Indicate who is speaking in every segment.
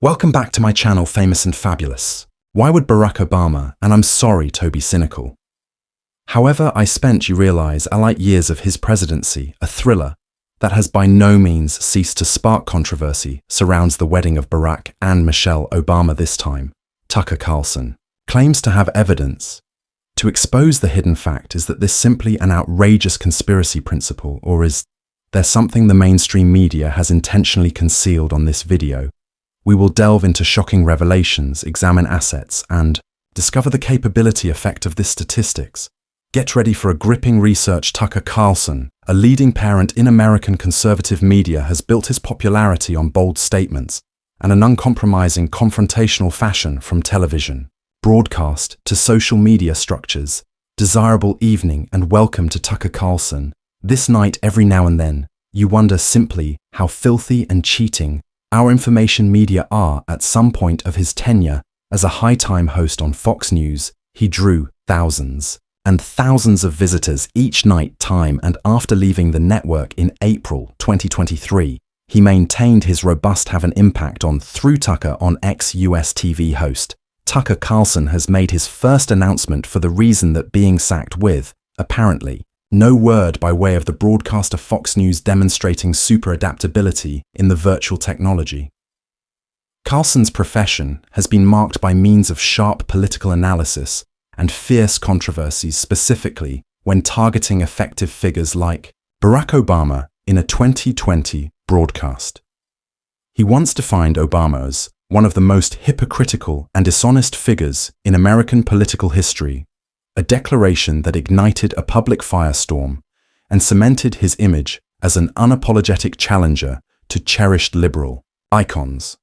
Speaker 1: Welcome back to my channel, Famous and Fabulous. Why would Barack Obama, and I'm sorry to be cynical. However I spent, you realize, a light years of his presidency, a thriller that has by no means ceased to spark controversy, surrounds the wedding of Barack and Michelle Obama this time. Tucker Carlson claims to have evidence to expose the hidden fact. Is that this simply an outrageous conspiracy principle, or is there something the mainstream media has intentionally concealed on this video? We will delve into shocking revelations, examine assets, and discover the capability effect of this statistics. Get ready for a gripping research. Tucker Carlson, a leading parent in American conservative media, has built his popularity on bold statements and an uncompromising confrontational fashion. From television, broadcast, to social media structures. Desirable evening and welcome to Tucker Carlson. This night, every now and then, you wonder simply how filthy and cheating our information media are. At some point of his tenure as a high-time host on Fox News, he drew thousands and thousands of visitors each night. Time and after leaving the network in April 2023, he maintained his robust have an impact on through Tucker on ex-US TV host. Tucker Carlson has made his first announcement for the reason that being sacked with, apparently, no word by way of the broadcaster Fox News, demonstrating super adaptability in the virtual technology. Carlson's profession has been marked by means of sharp political analysis and fierce controversies, specifically when targeting effective figures like Barack Obama in a 2020 broadcast. He once defined Obama as one of the most hypocritical and dishonest figures in American political history, a declaration that ignited a public firestorm and cemented his image as an unapologetic challenger to cherished liberal icons.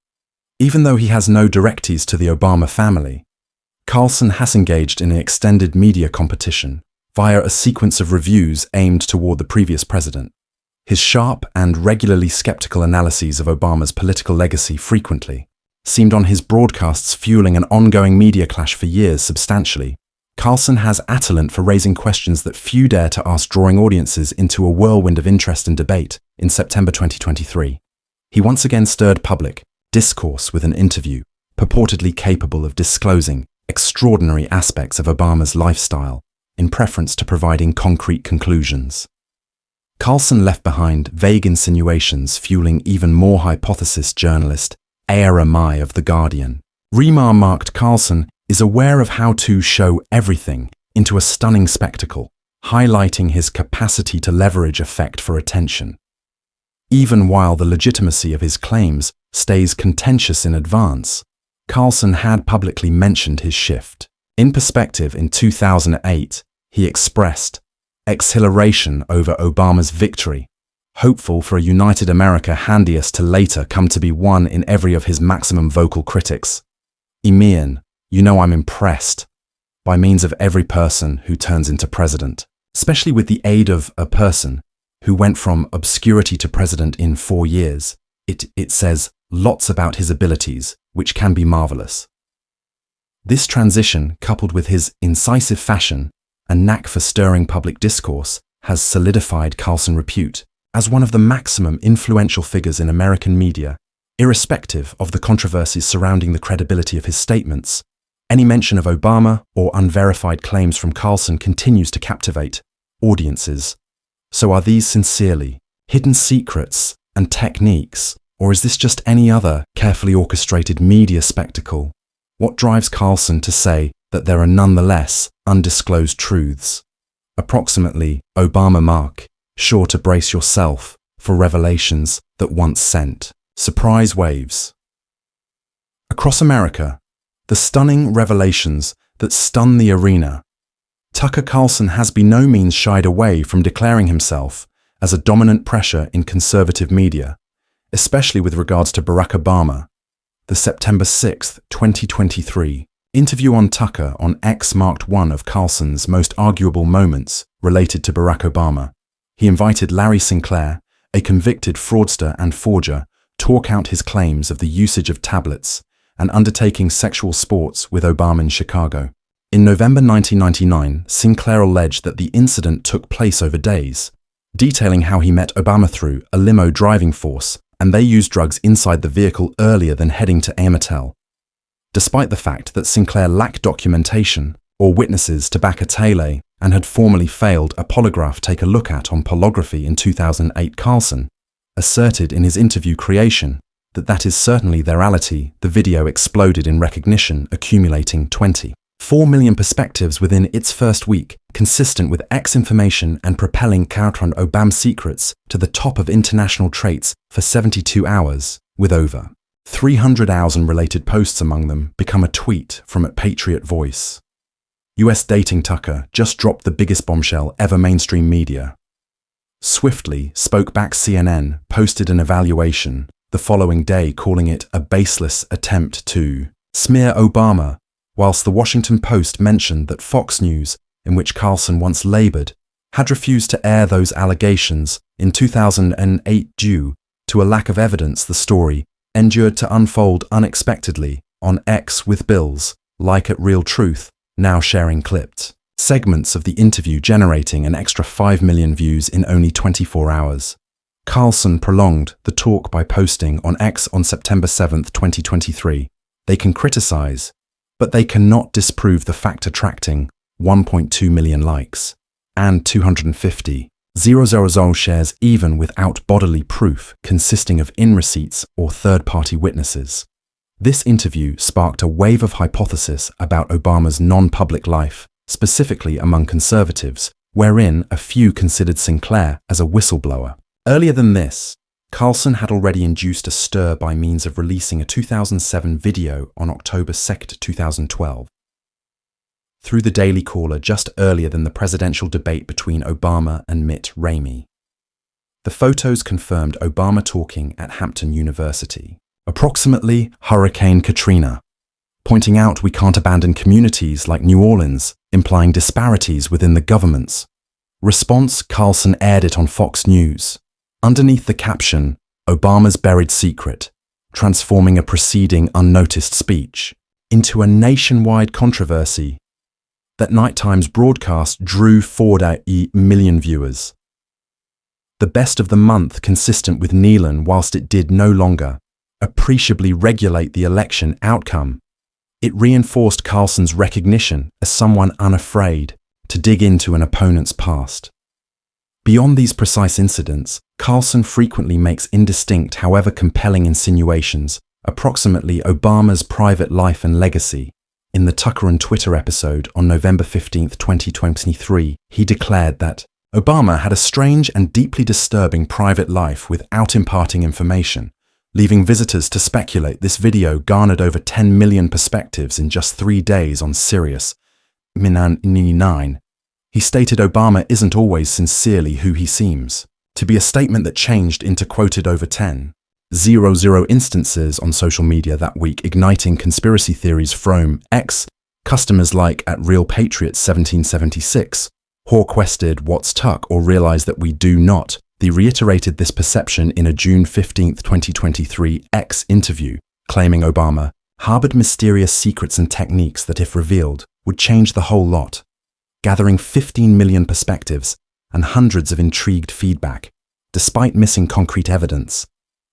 Speaker 1: Even though he has no direct ties to the Obama family, Carlson has engaged in an extended media competition via a sequence of reviews aimed toward the previous president. His sharp and regularly skeptical analyses of Obama's political legacy frequently seemed on his broadcasts, fueling an ongoing media clash for years. Substantially, Carlson has a talent for raising questions that few dare to ask, drawing audiences into a whirlwind of interest and debate. In September 2023, he once again stirred public discourse with an interview purportedly capable of disclosing extraordinary aspects of Obama's lifestyle in preference to providing concrete conclusions. Carlson left behind vague insinuations, fueling even more hypothesis. Journalist Ara Mai of The Guardian remarked Carlson is aware of how to show everything into a stunning spectacle, highlighting his capacity to leverage effect for attention. Even while the legitimacy of his claims stays contentious in advance, Carlson had publicly mentioned his shift in perspective. In 2008, he expressed exhilaration over Obama's victory, hopeful for a united America, handiest to later come to be one in every of his maximum vocal critics. Ian, you know I'm impressed by means of every person who turns into president, especially with the aid of a person who went from obscurity to president in 4 years. It says lots about his abilities, which can be marvelous. This transition, coupled with his incisive fashion and knack for stirring public discourse, has solidified Carlson's repute as one of the maximum influential figures in American media. Irrespective of the controversies surrounding the credibility of his statements, any mention of Obama or unverified claims from Carlson continues to captivate audiences. So are these sincerely hidden secrets and techniques, or is this just any other carefully orchestrated media spectacle? What drives Carlson to say that there are nonetheless undisclosed truths? Approximately Obama mark, sure to brace yourself for revelations that once sent surprise waves. Across America, the stunning revelations that stun the arena. Tucker Carlson has by no means shied away from declaring himself as a dominant pressure in conservative media, especially with regards to Barack Obama. The September 6, 2023 interview on Tucker on X marked one of Carlson's most arguable moments related to Barack Obama. He invited Larry Sinclair, a convicted fraudster and forger, talk out his claims of the usage of tablets and undertaking sexual sports with Obama in Chicago. In November 1999, Sinclair alleged that the incident took place over days, detailing how he met Obama through a limo driving force and they used drugs inside the vehicle earlier than heading to Amatel. Despite the fact that Sinclair lacked documentation or witnesses to back a tale and had formally failed a polygraph take a look at on polography in 2008, Carlson asserted in his interview creation that is certainly their reality. The video exploded in recognition, accumulating 24 million perspectives within its first week, consistent with X information and propelling Carlson Obama's secrets to the top of international traits for 72 hours, with over 300,000 related posts among them, become a tweet from a Patriot Voice. US dating Tucker just dropped the biggest bombshell ever. Mainstream media swiftly spoke back. CNN posted an evaluation the following day, calling it a baseless attempt to smear Obama, whilst the Washington Post mentioned that Fox News, in which Carlson once labored, had refused to air those allegations in 2008 due to a lack of evidence. The story endured to unfold unexpectedly on X, with Bills like at Real Truth now sharing clipped segments of the interview, generating an extra 5 million views in only 24 hours. Carlson prolonged the talk by posting on X on September 7, 2023, "They can criticize, but they cannot disprove the fact," attracting 1.2 million likes and 250,000 shares, even without bodily proof consisting of in-receipts or third-party witnesses. This interview sparked a wave of hypothesis about Obama's non-public life, specifically among conservatives, wherein a few considered Sinclair as a whistleblower. Earlier than this, Carlson had already induced a stir by means of releasing a 2007 video on October 2, 2012. Through the Daily Caller just earlier than the presidential debate between Obama and Mitt Romney. The photos confirmed Obama talking at Hampton University, approximately Hurricane Katrina, pointing out we can't abandon communities like New Orleans, implying disparities within the government's response. Carlson aired it on Fox News. Underneath the caption, "Obama's buried secret, transforming a preceding unnoticed speech into a nationwide controversy." That nighttime's broadcast drew 4.8 million viewers. The best of the month, consistent with Nealon, whilst it did no longer appreciably regulate the election outcome. It reinforced Carlson's recognition as someone unafraid to dig into an opponent's past. Beyond these precise incidents, Carlson frequently makes indistinct, however compelling, insinuations, approximately Obama's private life and legacy. In the Tucker and Twitter episode on November 15, 2023, he declared that Obama had a strange and deeply disturbing private life without imparting information, leaving visitors to speculate. This video garnered over 10 million perspectives in just 3 days on Sirius XM9. He stated Obama isn't always sincerely who he seems, to be a statement that changed into quoted over 10,000 instances on social media that week, igniting conspiracy theories from X. Customers like at Real Patriot 1776, who questioned what's Tuck or realized that we do not. They reiterated this perception in a June 15, 2023 X interview, claiming Obama harbored mysterious secrets and techniques that, if revealed, would change the whole lot, gathering 15 million perspectives and hundreds of intrigued feedback. Despite missing concrete evidence,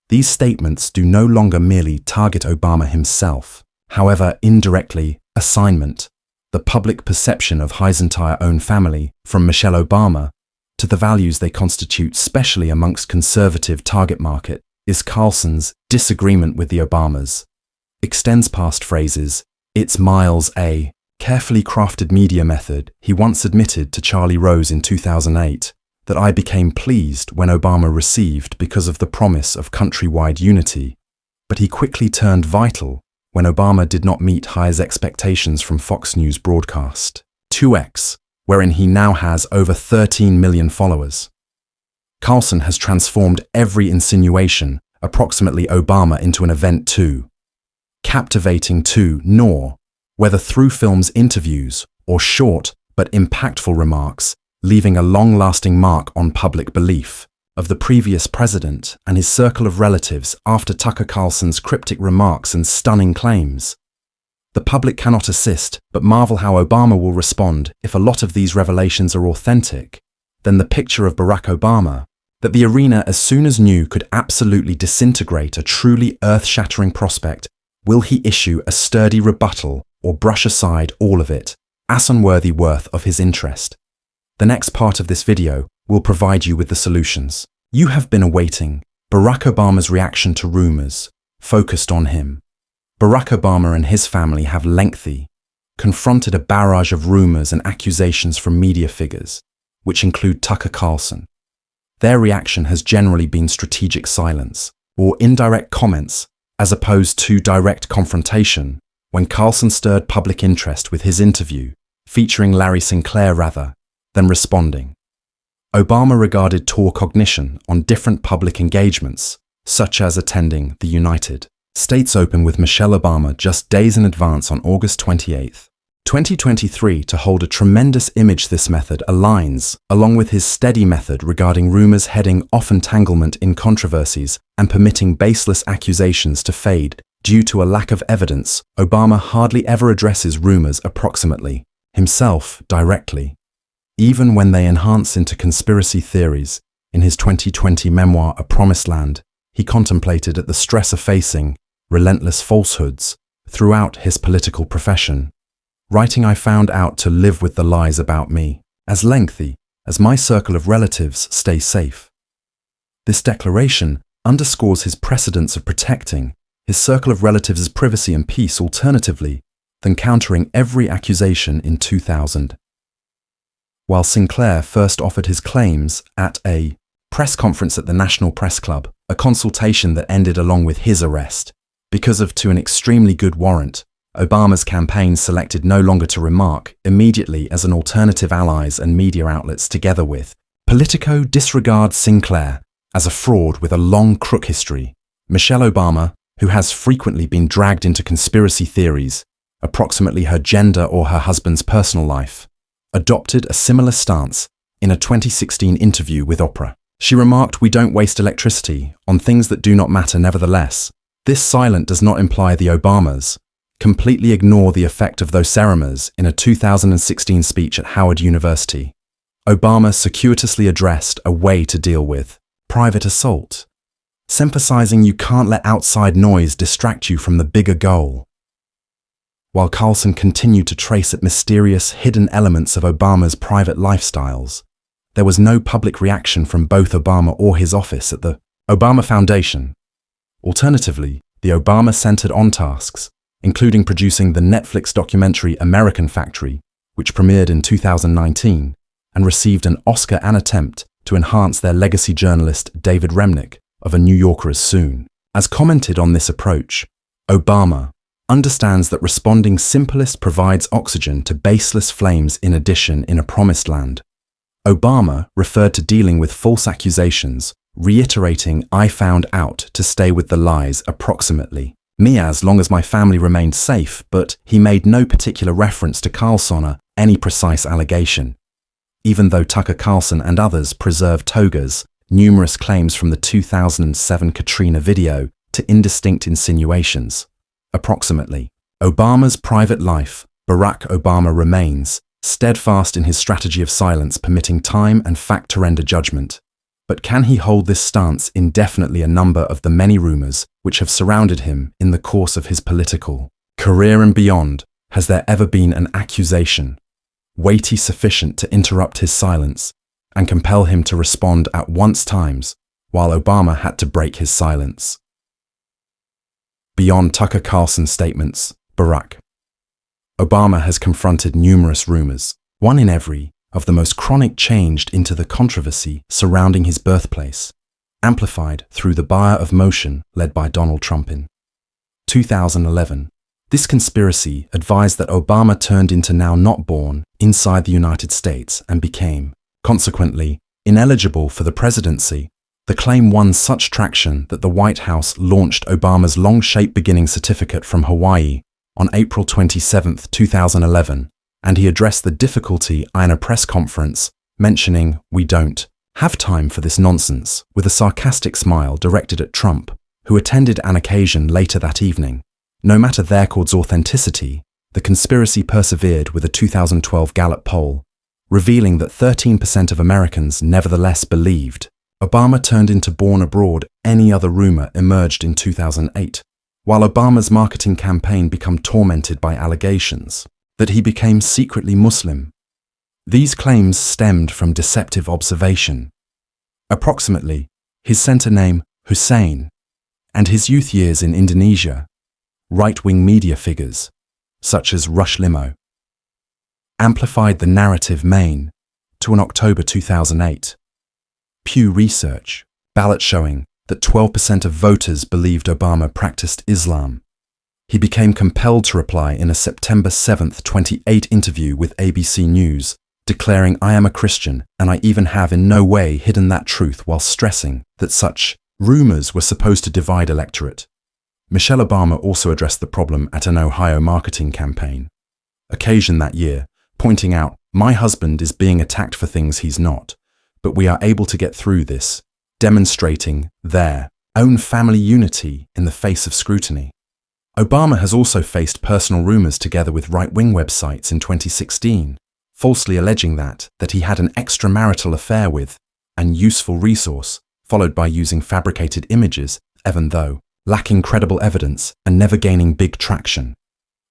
Speaker 1: these statements do no longer merely target Obama himself, however indirectly assignment the public perception of his entire own family, from Michelle Obama to the values they constitute, especially amongst conservative target market. Is Carlson's disagreement with the Obamas extends past phrases, "It's miles a carefully crafted media method." He once admitted to Charlie Rose in 2008 that "I became pleased when Obama received because of the promise of countrywide unity, but he quickly turned vital when Obama did not meet his expectations from Fox News broadcast." 2X, wherein he now has over 13 million followers. Carlson has transformed every insinuation, approximately Obama, into an event too captivating to nor, whether through films, interviews, or short but impactful remarks, leaving a long-lasting mark on public belief of the previous president and his circle of relatives after Tucker Carlson's cryptic remarks and stunning claims. The public cannot assist but marvel how Obama will respond if a lot of these revelations are authentic. Then the picture of Barack Obama that the arena as soon as new could absolutely disintegrate a truly earth-shattering prospect, will he issue a sturdy rebuttal or brush aside all of it, as unworthy worth of his interest? The next part of this video will provide you with the solutions. You have been awaiting Barack Obama's reaction to rumors focused on him. Barack Obama and his family have confronted a barrage of rumors and accusations from media figures, which include Tucker Carlson. Their reaction has generally been strategic silence or indirect comments as opposed to direct confrontation when Carlson stirred public interest with his interview featuring Larry Sinclair rather than responding. Obama regarded Tor cognition on different public engagements, such as attending the United States Open with Michelle Obama just days in advance on August 28, 2023 to hold a tremendous image. This method aligns, along with his steady method regarding rumors heading off entanglement in controversies and permitting baseless accusations to fade due to a lack of evidence. Obama hardly ever addresses rumors approximately himself directly, even when they enhance into conspiracy theories. In his 2020 memoir, A Promised Land, he contemplated at the stress of facing relentless falsehoods throughout his political profession, writing, "I found out to live with the lies about me, as lengthy as my circle of relatives stay safe." This declaration underscores his precedence of protecting his circle of relatives' privacy and peace alternatively than countering every accusation in 2000. While Sinclair first offered his claims at a press conference at the National Press Club, a consultation that ended along with his arrest. Because of an extremely good warrant, Obama's campaign selected no longer to remark immediately as an alternative allies and media outlets together with Politico disregards Sinclair as a fraud with a long crook history. Michelle Obama, who has frequently been dragged into conspiracy theories, approximately her gender or her husband's personal life, adopted a similar stance in a 2016 interview with Oprah. She remarked, "We don't waste electricity on things that do not matter nevertheless." This silence does not imply the Obamas completely ignore the effect of those ceremonies. In a 2016 speech at Howard University, Obama circuitously addressed a way to deal with private assault, emphasizing you can't let outside noise distract you from the bigger goal. While Carlson continued to trace at mysterious hidden elements of Obama's private lifestyles, there was no public reaction from both Obama or his office at the Obama Foundation. Alternatively, the Obama centered on tasks, including producing the Netflix documentary American Factory, which premiered in 2019 and received an Oscar, and attempt to enhance their legacy journalist David Remnick of a New Yorker as soon. As commented on this approach, Obama understands that responding simplest provides oxygen to baseless flames. In addition, in A Promised Land, Obama referred to dealing with false accusations, reiterating, "I found out to stay with the lies approximately me as long as my family remained safe," but he made no particular reference to Carlson or any precise allegation. Even though Tucker Carlson and others preserved Toga's numerous claims from the 2007 Katrina video to indistinct insinuations. Approximately Obama's private life, Barack Obama remains steadfast in his strategy of silence, permitting time and fact to render judgment. But can he hold this stance indefinitely? A number of the many rumors which have surrounded him in the course of his political career and beyond. Has there ever been an accusation weighty sufficient to interrupt his silence and compel him to respond at once? Times while Obama had to break his silence. Beyond Tucker Carlson's statements, Barack Obama has confronted numerous rumors, one in every of the most chronic changed into the controversy surrounding his birthplace, amplified through the Buyer of Motion led by Donald Trump in 2011. This conspiracy advised that Obama turned into now not born inside the United States and became, consequently, ineligible for the presidency. The claim won such traction that the White House launched Obama's long-shaped beginning certificate from Hawaii on April 27, 2011, and he addressed the difficulty in a press conference, mentioning, "We don't have time for this nonsense," with a sarcastic smile directed at Trump, who attended an occasion later that evening. No matter their record's authenticity, the conspiracy persevered with a 2012 Gallup poll, revealing that 13% of Americans nevertheless believed Obama turned into Born Abroad. Any other rumor emerged in 2008, while Obama's marketing campaign became tormented by allegations that he became secretly Muslim. These claims stemmed from deceptive observation. Approximately, his center name, Hussein, and his youth years in Indonesia, right-wing media figures, such as Rush Limbaugh, amplified the narrative main to an October 2008 Pew Research ballot showing that 12% of voters believed Obama practiced Islam. He became compelled to reply in a September 7, 2008 interview with ABC News, declaring, "I am a Christian, and I even have in no way hidden that truth," while stressing that such rumors were supposed to divide electorate. Michelle Obama also addressed the problem at an Ohio marketing campaign occasion that year, pointing out, "My husband is being attacked for things he's not, but we are able to get through this," demonstrating their own family unity in the face of scrutiny. Obama has also faced personal rumors together with right-wing websites in 2016, falsely alleging that he had an extramarital affair with an useful resource, followed by using fabricated images, even though lacking credible evidence and never gaining big traction.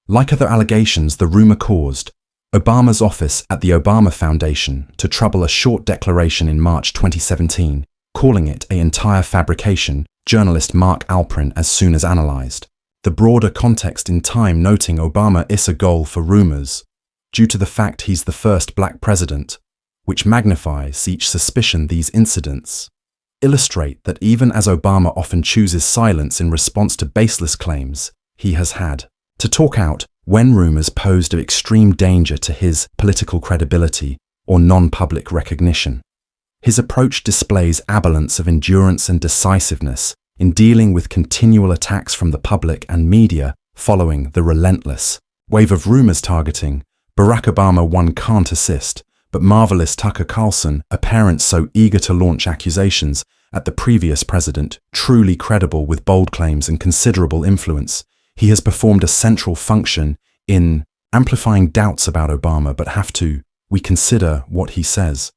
Speaker 1: Like other allegations, the rumor caused Obama's office at the Obama Foundation to trouble a short declaration in March 2017, calling it an entire fabrication, journalist Mark Alperin as soon as analyzed the broader context in time, noting Obama is a goal for rumors due to the fact he's the first black president, which magnifies each suspicion. These incidents illustrate that even as Obama often chooses silence in response to baseless claims, he has had to talk out when rumors posed of extreme danger to his political credibility or non-public recognition. His approach displays a balance of endurance and decisiveness in dealing with continual attacks from the public and media following the relentless wave of rumors targeting Barack Obama. One can't assist but marvelous Tucker Carlson, a parent so eager to launch accusations at the previous president, truly credible with bold claims and considerable influence. He has performed a central function in amplifying doubts about Obama, but we consider what he says?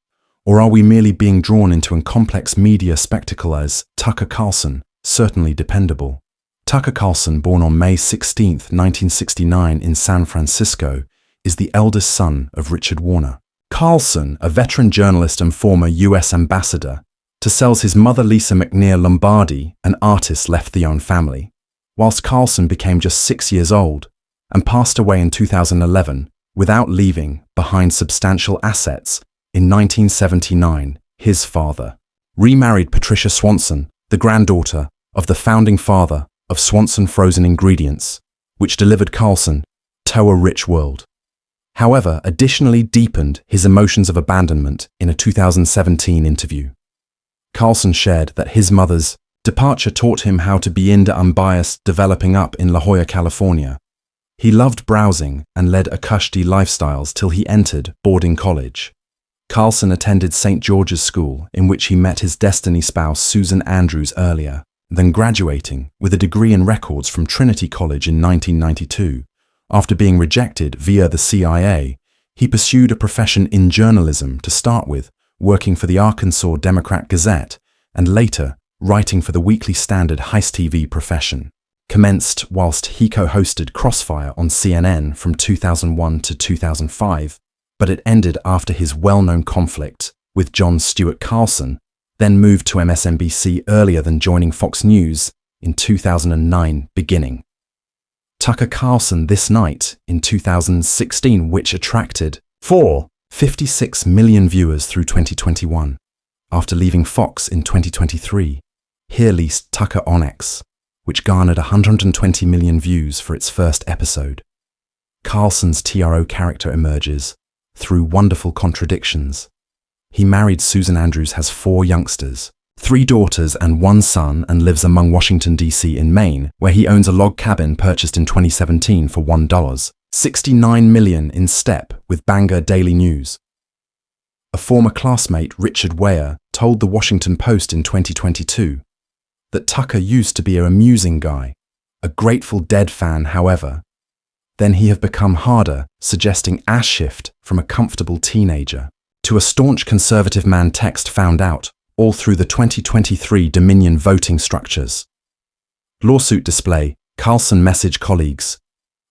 Speaker 1: Or are we merely being drawn into a complex media spectacle as Tucker Carlson, certainly dependable? Tucker Carlson, born on May 16, 1969 in San Francisco, is the eldest son of Richard Warner. Carlson, a veteran journalist and former U.S. ambassador, to sells his mother Lisa McNear Lombardi, an artist, left the own family, whilst Carlson became just 6 years old and passed away in 2011 without leaving behind substantial assets. In 1979, his father remarried Patricia Swanson, the granddaughter of the founding father of Swanson Frozen Ingredients, which delivered Carlson to a rich world. However, additionally deepened his emotions of abandonment in a 2017 interview. Carlson shared that his mother's departure taught him how to be unbiased developing up in La Jolla, California. He loved browsing and led a cushy lifestyles till he entered boarding college. Carlson attended St. George's School, in which he met his destiny spouse Susan Andrews earlier, then graduating with a degree in records from Trinity College in 1992. After being rejected via the CIA, he pursued a profession in journalism to start with, working for the Arkansas Democrat-Gazette, and later writing for the Weekly Standard. Heist TV profession commenced whilst he co-hosted Crossfire on CNN from 2001 to 2005, but it ended after his well-known conflict with John Stewart. Carlson then moved to MSNBC earlier than joining Fox News in 2009, beginning Tucker Carlson This Night in 2016, which attracted 56 million viewers through 2021. After leaving Fox in 2023, he released Tucker on X, which garnered 120 million views for its first episode. Carlson's TRO character emerges through wonderful contradictions. He married Susan Andrews, has 4 youngsters, 3 daughters and 1 son, and lives among Washington, D.C. in Maine, where he owns a log cabin purchased in 2017 for $1.69 million in step with Bangor Daily News. A former classmate, Richard Weir, told the Washington Post in 2022 that Tucker used to be an amusing guy, a Grateful Dead fan, however. Then he have become harder, suggesting a shift from a comfortable teenager to a staunch conservative man. Text found out all through the 2023 Dominion voting structures. Lawsuit display, Carlson message colleagues.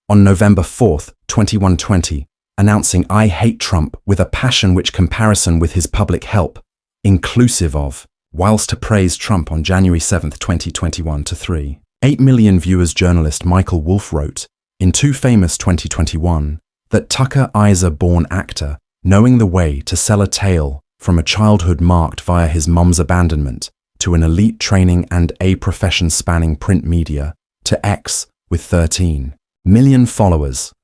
Speaker 1: On November 4, 2120, announcing I hate Trump with a passion which comparison with his public help, inclusive of, whilst to praise Trump on January 7, 2021 to 3.8 million viewers journalist Michael Wolff wrote, in Too Famous 2021, that Tucker is a born actor, knowing the way to sell a tale from a childhood marked via his mum's abandonment to an elite training and a profession spanning print media to X with 13 million followers.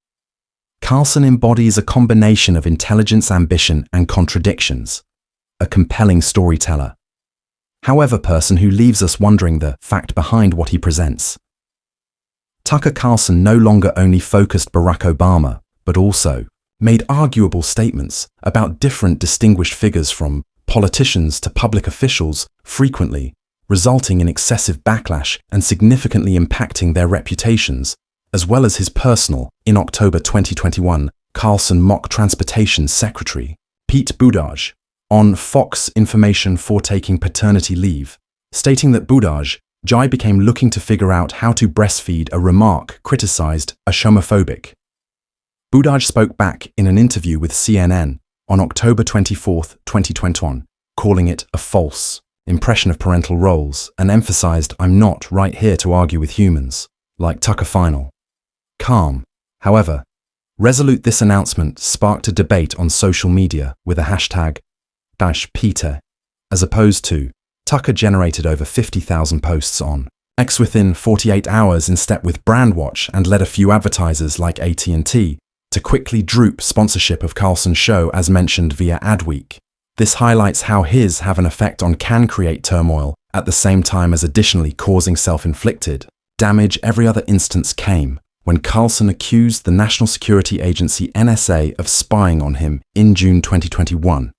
Speaker 1: Carlson embodies a combination of intelligence, ambition, and contradictions, a compelling storyteller. However, person who leaves us wondering the fact behind what he presents. Tucker Carlson no longer only focused Barack Obama, but also made arguable statements about different distinguished figures from politicians to public officials, frequently resulting in excessive backlash and significantly impacting their reputations, as well as his personal. In October 2021, Carlson mocked Transportation Secretary Pete Buttigieg on Fox Information for taking paternity leave, stating that Buttigieg became looking to figure out how to breastfeed, a remark criticized as homophobic. Buttigieg spoke back in an interview with CNN on October 24, 2021, calling it a false impression of parental roles and emphasized, I'm not right here to argue with humans, like Tucker final. Calm. However, resolute, this announcement sparked a debate on social media with a hashtag #Peter, as opposed to Tucker generated over 50,000 posts on X within 48 hours, in step with Brandwatch, and led a few advertisers like AT&T to quickly droop sponsorship of Carlson's show as mentioned via Adweek. This highlights how his have an effect on can create turmoil at the same time as additionally causing self-inflicted damage. Every other instance came when Carlson accused the National Security Agency NSA of spying on him in June 2021,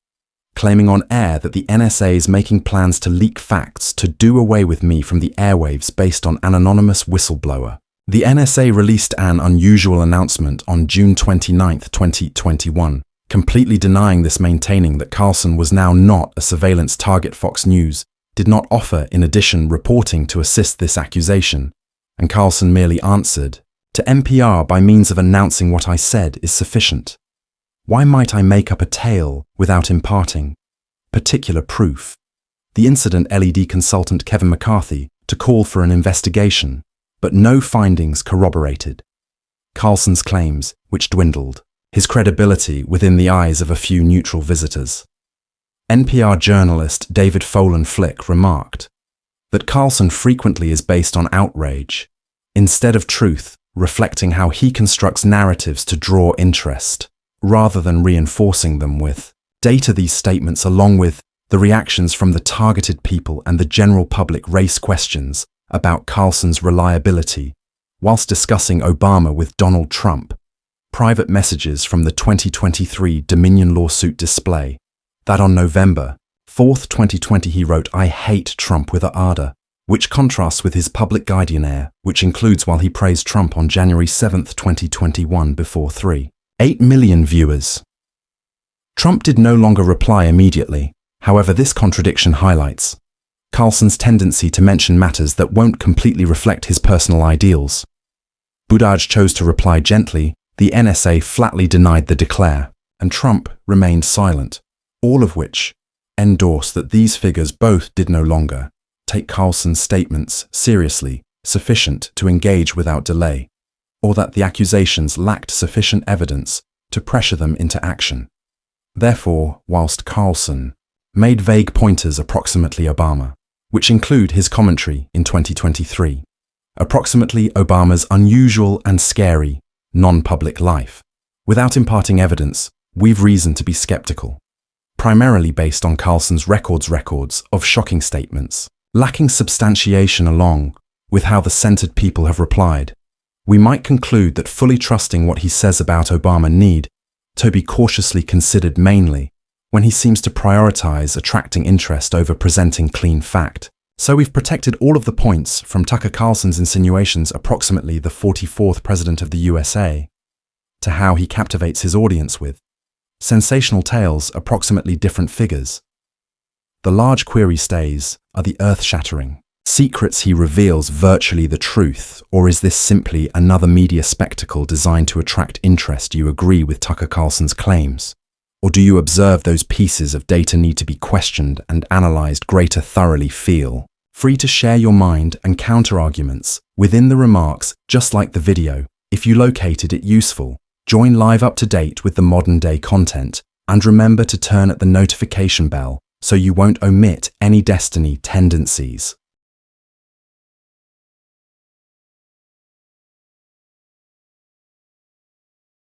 Speaker 1: claiming on air that the NSA is making plans to leak facts to do away with me from the airwaves based on an anonymous whistleblower. The NSA released an unusual announcement on June 29, 2021, completely denying this, maintaining that Carlson was now not a surveillance target. Fox News did not offer, in addition, reporting to assist this accusation, and Carlson merely answered to NPR by means of announcing what I said is sufficient. Why might I make up a tale without imparting particular proof? The incident LED consultant Kevin McCarthy to call for an investigation, but no findings corroborated Carlson's claims, which dwindled his credibility within the eyes of a few neutral visitors. NPR journalist David Folan Flick remarked that Carlson frequently is based on outrage instead of truth, reflecting how he constructs narratives to draw interest, rather than reinforcing them with data. These statements, along with the reactions from the targeted people and the general public, raise questions about Carlson's reliability whilst discussing Obama with Donald Trump. Private messages from the 2023 Dominion lawsuit display that on November 4, 2020 he wrote, I hate Trump with ardor, which contrasts with his public guardian, which includes while he praised Trump on January 7, 2021 before 3.8 million viewers. Trump did no longer reply immediately. However, this contradiction highlights Carlson's tendency to mention matters that won't completely reflect his personal ideals. Buttigieg chose to reply gently, the NSA flatly denied the declare, and Trump remained silent, all of which endorse that these figures both did no longer take Carlson's statements seriously, sufficient to engage without delay, or that the accusations lacked sufficient evidence to pressure them into action. Therefore, whilst Carlson made vague pointers approximately Obama, which include his commentary in 2023, approximately Obama's unusual and scary non-public life, without imparting evidence, we've reason to be skeptical, primarily based on Carlson's records of shocking statements, lacking substantiation along with how the centered people have replied. We might conclude that fully trusting what he says about Obama need to be cautiously considered, mainly when he seems to prioritize attracting interest over presenting clean fact. So we've protected all of the points from Tucker Carlson's insinuations, approximately the 44th president of the USA, to how he captivates his audience with sensational tales, approximately different figures. The large query stays are the earth-shattering. Secrets he reveals virtually the truth, or is this simply another media spectacle designed to attract interest? Do you agree with Tucker Carlson's claims? Or do you observe those pieces of data need to be questioned and analyzed greater thoroughly? Feel free to share your mind and counter-arguments within the remarks, just like the video. If you located it useful, join Live up to date with the modern-day content, and remember to turn at the notification bell so you won't omit any destiny tendencies.